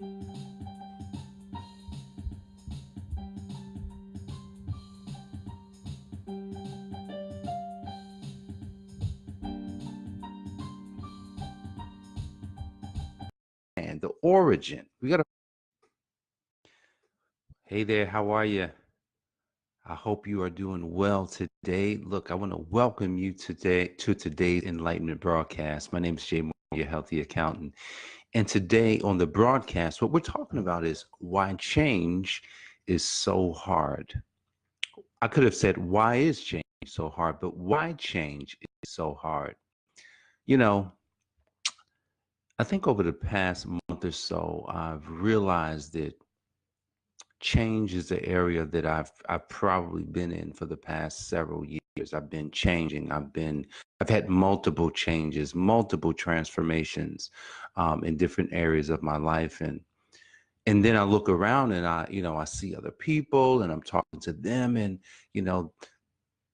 And the origin. We got to. Hey there, how are you? I hope you are doing well today. Look, I want to welcome you today to today's Enlightenment broadcast. My name is Jay Moore, your healthy accountant. And today on the broadcast, what we're talking about is why change is so hard. I could have said, why is change so hard? But why change is so hard? You know, I think over the past month or so, I've realized that change is the area that I've probably been in for the past several years. I've been changing. I've had multiple changes, multiple transformations in different areas of my life, and then I look around and I see other people and I'm talking to them, and you know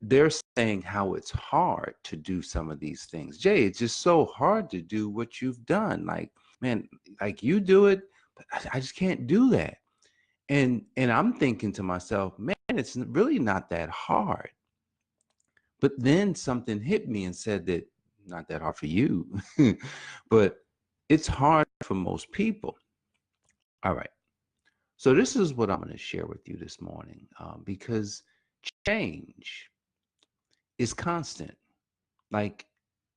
they're saying how it's hard to do some of these things. Jay, it's just so hard to do what you've done. Like, man, like you do it, but I just can't do that. And I'm thinking to myself, man, it's really not that hard. But then something hit me and said that not that hard for you, but it's hard for most people. All right. So this is what I'm going to share with you this morning, because change is constant. Like,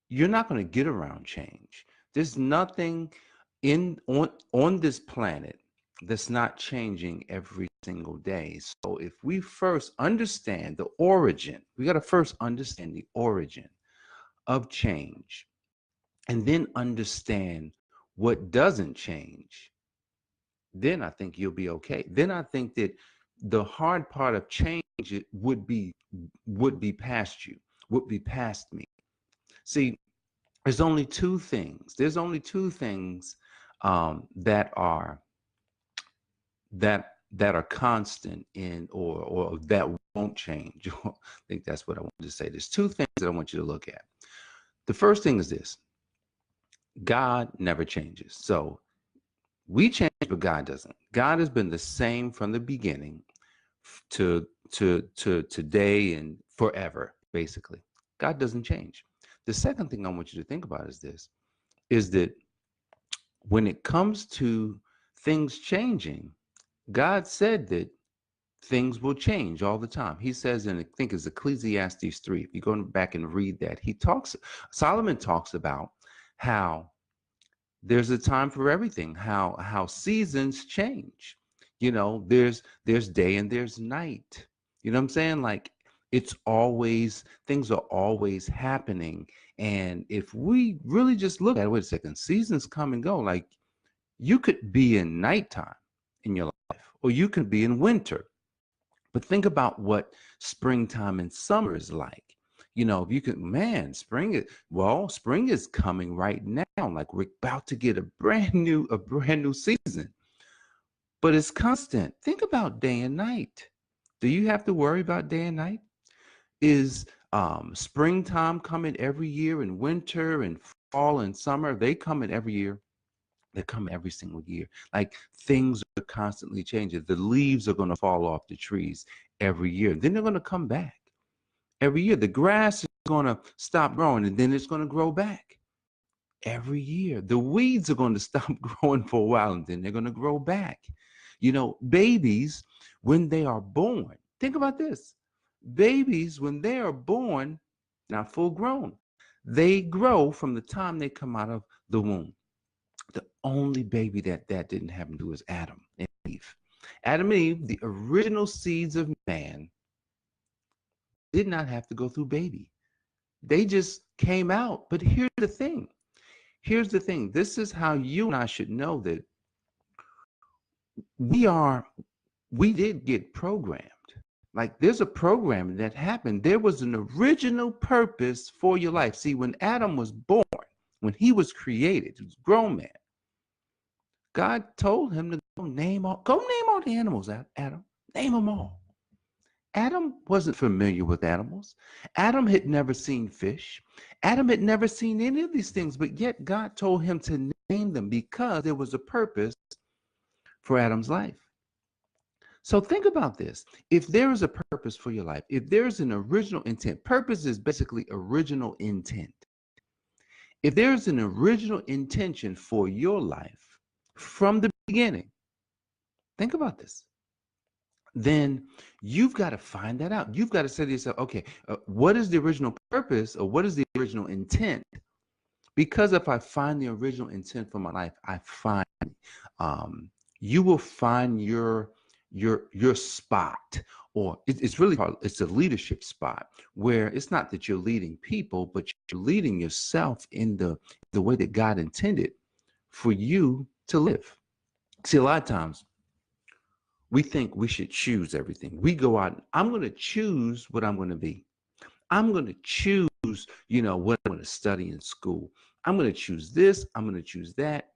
you're not going to get around change. There's nothing on this planet that's not changing every single day. So if we first understand the origin, we got to first understand the origin of change, and then understand what doesn't change, then I think you'll be okay. Then I think that the hard part of change would be past you, would be past me. See, there's only two things. There's only two things that are constant in, or that won't change. I think that's what I wanted to say. There's two things that I want you to look at. The first thing is this: God never changes. So we change, but God doesn't. God has been the same from the beginning to today and forever, basically. God doesn't change. The second thing I want you to think about is this: is that when it comes to things changing, God said that things will change all the time. He says in, I think it's Ecclesiastes 3, if you go back and read that, Solomon talks about how there's a time for everything, how seasons change. There's day and there's night. You know what I'm saying? Like, things are always happening. And if we really just look at it, wait a second, seasons come and go. Like, you could be in nighttime in your life, or you could be in winter. But think about what springtime and summer is like. If you could, man, spring is coming right now. Like, we're about to get a brand new season. But it's constant. Think about day and night. Do you have to worry about day and night? Is springtime coming every year, and winter and fall and summer, they coming every year? They come every single year. Like, things are constantly changing. The leaves are going to fall off the trees every year. Then they're going to come back every year. The grass is going to stop growing, and then it's going to grow back every year. The weeds are going to stop growing for a while, and then they're going to grow back. Babies, when they are born, think about this. Babies, when they are born, not full grown, they grow from the time they come out of the womb. The only baby that didn't happen to is Adam and Eve. Adam and Eve, the original seeds of man, did not have to go through baby. They just came out. But here's the thing. This is how you and I should know that we did get programmed. Like, there's a program that happened. There was an original purpose for your life. See, when Adam was born, when he was created, he was a grown man, God told him to go name all the animals, Adam. Name them all. Adam wasn't familiar with animals. Adam had never seen fish. Adam had never seen any of these things, but yet God told him to name them because there was a purpose for Adam's life. So think about this. If there is a purpose for your life, if there's an original intent, purpose is basically original intent. If there's an original intention for your life from the beginning, think about this. Then you've got to find that out. You've got to say to yourself, okay, what is the original purpose or what is the original intent? Because if I find the original intent for my life, I find you will find your spot, or it's really hard. It's a leadership spot where it's not that you're leading people, but you're leading yourself in the way that God intended for you to live. See, a lot of times we think we should choose everything. We go out and I'm going to choose what I'm going to be. I'm going to choose, what I'm going to study in school. I'm going to choose this. I'm going to choose that.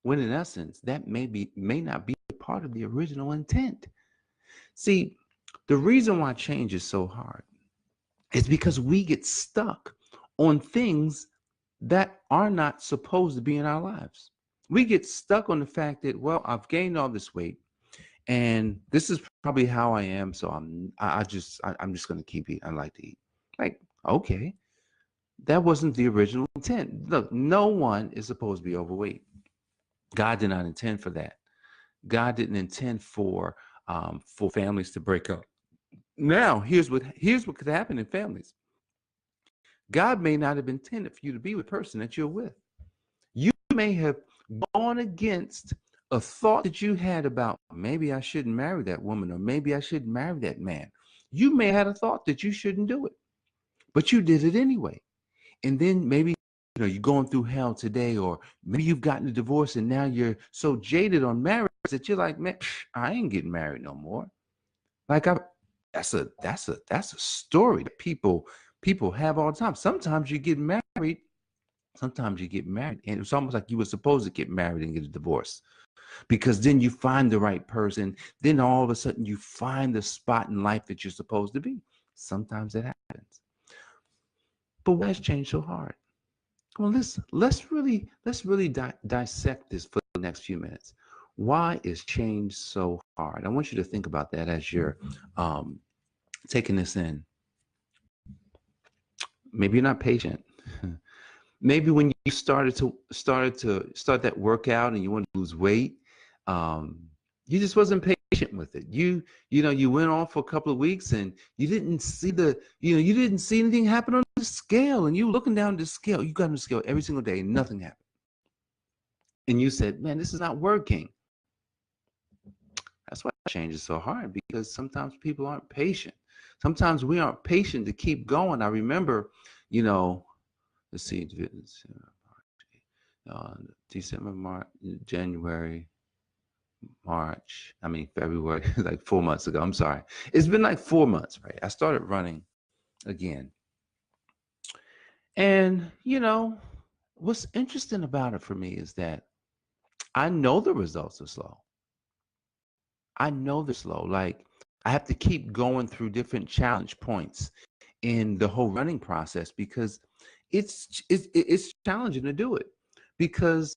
When in essence, that may not be a part of the original intent. See, the reason why change is so hard is because we get stuck on things that are not supposed to be in our lives. We get stuck on the fact that, well, I've gained all this weight and this is probably how I am. So I'm just going to keep eating. I like to eat. Like, okay, that wasn't the original intent. Look, no one is supposed to be overweight. God did not intend for that. God didn't intend for families to break up. Now, here's what could happen in families. God may not have intended for you to be with the person that you're with. You may have gone against a thought that you had about maybe I shouldn't marry that woman or maybe I shouldn't marry that man. You may have had a thought that you shouldn't do it, but you did it anyway. And then maybe you're going through hell today, or maybe you've gotten a divorce and now you're so jaded on marriage that you're like, man, I ain't getting married no more. Like that's a story that people have all the time. Sometimes you get married, and it's almost like you were supposed to get married and get a divorce. Because then you find the right person. Then all of a sudden you find the spot in life that you're supposed to be. Sometimes that happens. But why is change so hard? Well, let's really dissect this for the next few minutes. Why is change so hard? I want you to think about that as you're taking this in. Maybe you're not patient. Maybe when you started that workout and you wanted to lose weight, you just wasn't patient with it. You went on for a couple of weeks and you didn't see you didn't see anything happen on the scale, and you looking down the scale. You got on the scale every single day and nothing happened. And you said, man, this is not working. That's why change is so hard, because sometimes people aren't patient. Sometimes we aren't patient to keep going. I remember, let's see, December, March, January, March, February, like 4 months ago. I'm sorry. It's been like 4 months, right? I started running again. And, what's interesting about it for me is that I know the results are slow. I know they're slow. Like, I have to keep going through different challenge points in the whole running process, because it's challenging to do it, because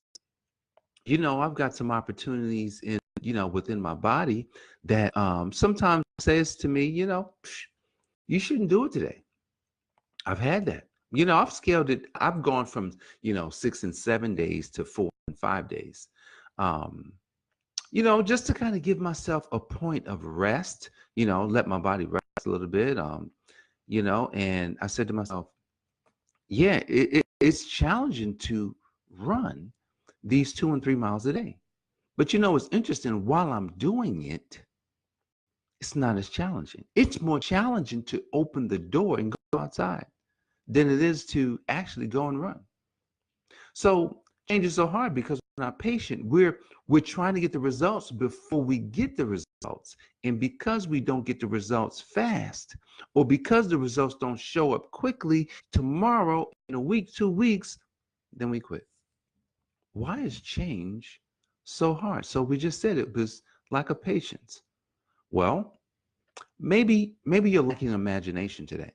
I've got some opportunities in within my body that sometimes says to me, you shouldn't do it today. I've had that. I've scaled it. I've gone from 6 and 7 days to 4 and 5 days. Just to kind of give myself a point of rest, let my body rest a little bit. And I said to myself, yeah, it's challenging to run these 2 and 3 miles a day. But it's interesting, while I'm doing it, it's not as challenging. It's more challenging to open the door and go outside than it is to actually go and run. So change is so hard because we're not patient. We're trying to get the results before we get the results. And because we don't get the results fast, or because the results don't show up quickly, tomorrow, in a week, 2 weeks, then we quit. Why is change so hard? So we just said it was lack of patience. Well, maybe you're lacking imagination today.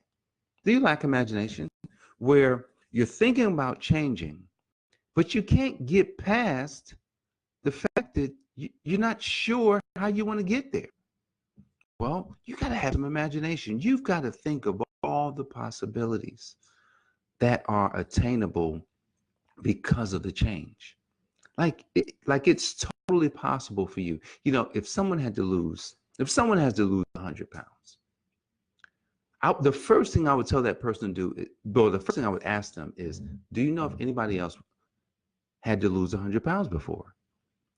Do you lack imagination? Where you're thinking about changing, but you can't get past the fact that you're not sure how you want to get there. Well, you got to have some imagination. You've got to think of all the possibilities that are attainable because of the change. Like it's totally possible for you. You know, if someone has to lose 100 pounds, the first thing I would tell that person to do, the first thing I would ask them is, do you know if anybody else had to lose 100 pounds before?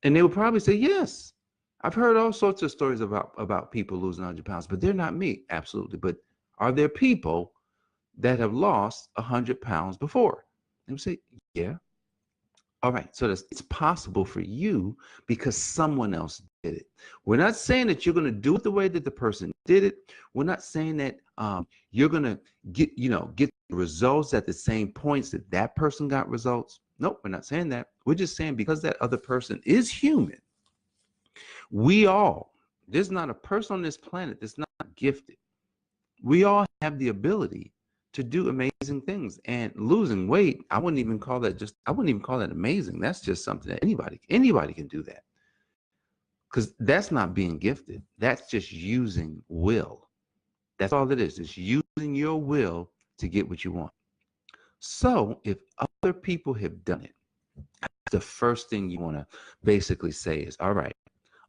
And they would probably say, yes. I've heard all sorts of stories about people losing 100 pounds, but they're not me. Absolutely. But are there people that have lost 100 pounds before? They would say, yeah. All right. So it's possible for you because someone else did it. We're not saying that you're going to do it the way that the person did it. We're not saying that you're going to get the results at the same points that that person got results. Nope, we're not saying that. We're just saying because that other person is human, there's not a person on this planet that's not gifted. We all have the ability to do amazing things. And losing weight, I wouldn't even call that amazing. That's just something that anybody can do that. Because that's not being gifted. That's just using will. That's all it is. It's using your will to get what you want. So if other people have done it, the first thing you want to basically say is, all right,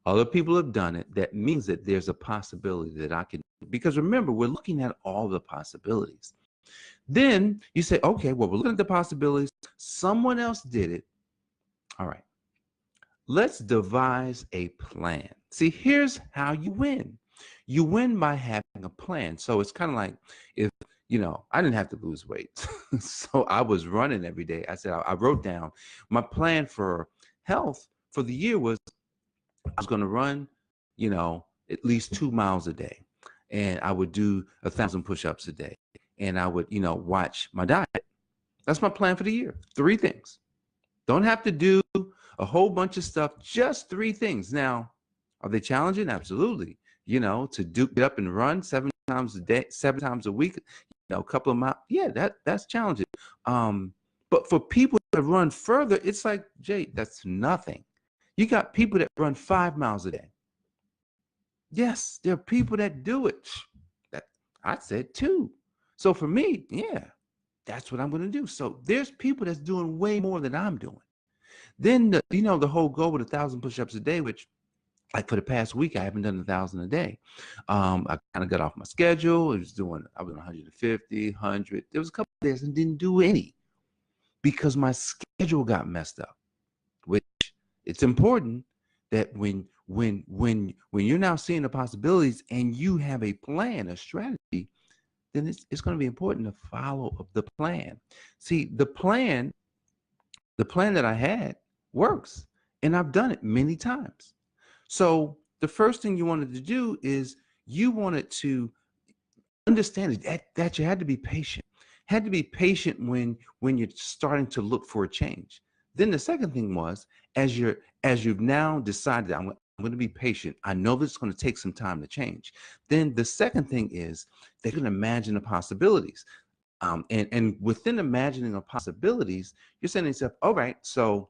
other people have done it. That means that there's a possibility that I can, because remember, we're looking at all the possibilities. Then you say, okay, well, we're looking at the possibilities. Someone else did it. All right, let's devise a plan. See, here's how you win. You win by having a plan. So it's kind of like if, I didn't have to lose weight. So I was running every day. I said, I wrote down my plan for health for the year was I was going to run, at least 2 miles a day. And I would do 1,000 push-ups a day. And I would, watch my diet. That's my plan for the year. 3 things. Don't have to do a whole bunch of stuff, just 3 things. Now, are they challenging? Absolutely. To get up and run 7 times a day, 7 times a week, a couple of miles. Yeah, that's challenging. But for people that run further, it's like, Jay, that's nothing. You got people that run 5 miles a day. Yes, there are people that do it. That I said 2. So for me, yeah, that's what I'm going to do. So there's people that's doing way more than I'm doing. Then the whole goal with 1,000 push-ups a day, which like for the past week, I haven't done 1,000 a day. I kind of got off my schedule. I was doing 150, 100. There was a couple of days and didn't do any because my schedule got messed up. Which it's important that when you're now seeing the possibilities and you have a plan, a strategy, then it's going to be important to follow the plan. See, the plan that I had works, and I've done it many times. So the first thing you wanted to do is you wanted to understand that you had to be patient. Had to be patient when you're starting to look for a change. Then the second thing was, as you've now decided, I'm going to be patient. I know this is going to take some time to change. Then the second thing is they can imagine the possibilities. And within imagining the possibilities, you're saying to yourself, all right, so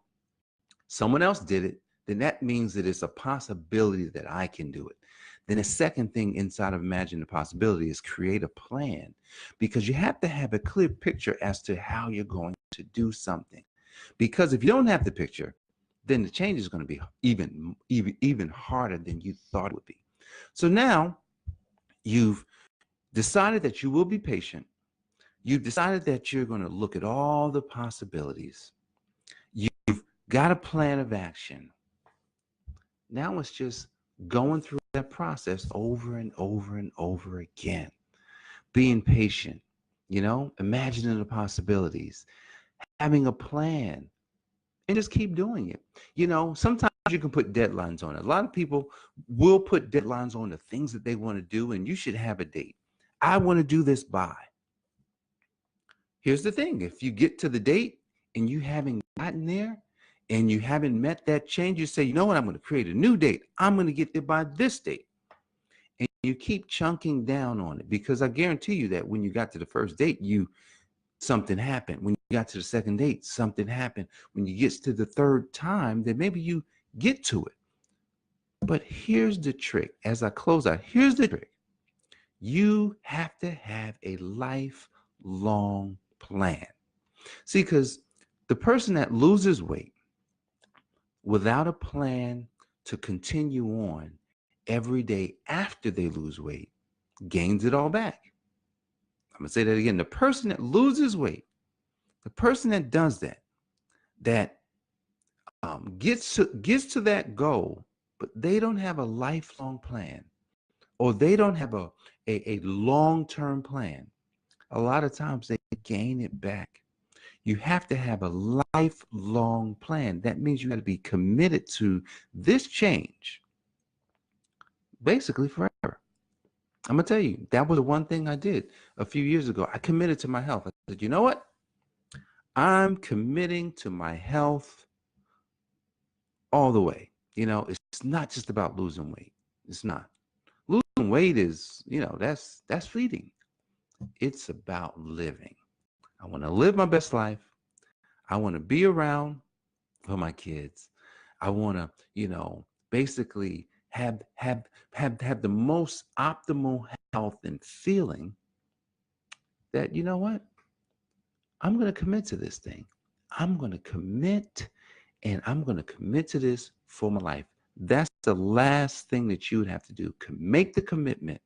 someone else did it, then that means that it's a possibility that I can do it. Then the second thing inside of imagining the possibility is create a plan, because you have to have a clear picture as to how you're going to do something. Because if you don't have the picture, then the change is going to be even harder than you thought it would be. So now you've decided that you will be patient. You've decided that you're going to look at all the possibilities. You've got a plan of action. Now it's just going through that process over and over and over again. Being patient, imagining the possibilities, having a plan, and just keep doing it. Sometimes you can put deadlines on it. A lot of people will put deadlines on the things that they want to do, and you should have a date. I want to do this by. Here's the thing. If you get to the date and you haven't gotten there and you haven't met that change, you say, you know what, I'm going to create a new date. I'm going to get there by this date. And you keep chunking down on it, because I guarantee you that when you got to the first date, something happened. When you got to the second date, something happened. When you get to the third time, then maybe you get to it. But here's the trick. As I close out, here's the trick. You have to have a lifelong plan. See, because the person that loses weight without a plan to continue on every day after they lose weight gains it all back. I'm going to say that again. The person that loses weight, the person that does that, gets to that goal, but they don't have a lifelong plan, or they don't have a long-term plan. A lot of times they gain it back. You have to have a lifelong plan. That means you got to be committed to this change basically forever. I'm going to tell you, that was the one thing I did a few years ago. I committed to my health. I said, you know what? I'm committing to my health all the way. It's not just about losing weight. It's not. Losing weight is, that's fleeting. It's about living. I want to live my best life. I want to be around for my kids. I want to, basically have the most optimal health and feeling that, you know what? I'm going to commit to this thing. I'm going to commit, and I'm going to commit to this for my life. That's the last thing that you would have to do. Make the commitment.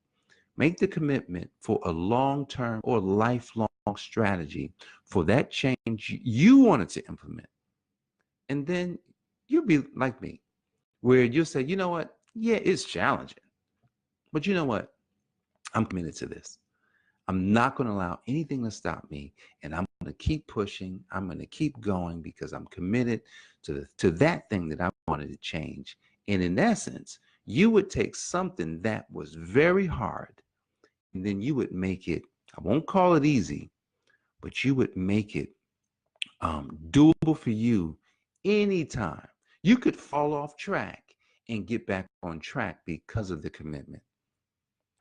Make the commitment for a long-term or lifelong strategy for that change you wanted to implement. And then you'll be like me, where you'll say, you know what? Yeah, it's challenging. But you know what? I'm committed to this. I'm not going to allow anything to stop me, and I'm going to keep pushing. I'm going to keep going because I'm committed to that thing that I wanted to change. And in essence, you would take something that was very hard, and then you would make it, I won't call it easy, but you would make it doable for you anytime. You could fall off track and get back on track because of the commitment.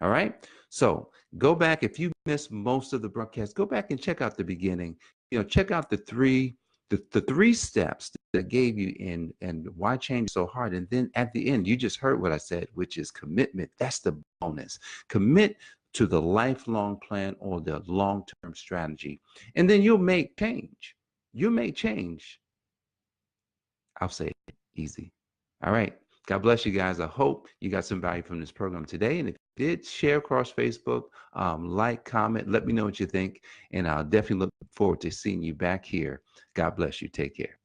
All right. So go back. If you missed most of the broadcast, go back and check out the beginning. Check out the three steps that gave you and why change so hard. And then at the end, you just heard what I said, which is commitment. That's the bonus. Commit to the lifelong plan or the long-term strategy. And then you'll make change. You'll make change. I'll say it easy. All right. God bless you guys. I hope you got some value from this program today. And if you did, share across Facebook, like, comment, let me know what you think. And I'll definitely look forward to seeing you back here. God bless you. Take care.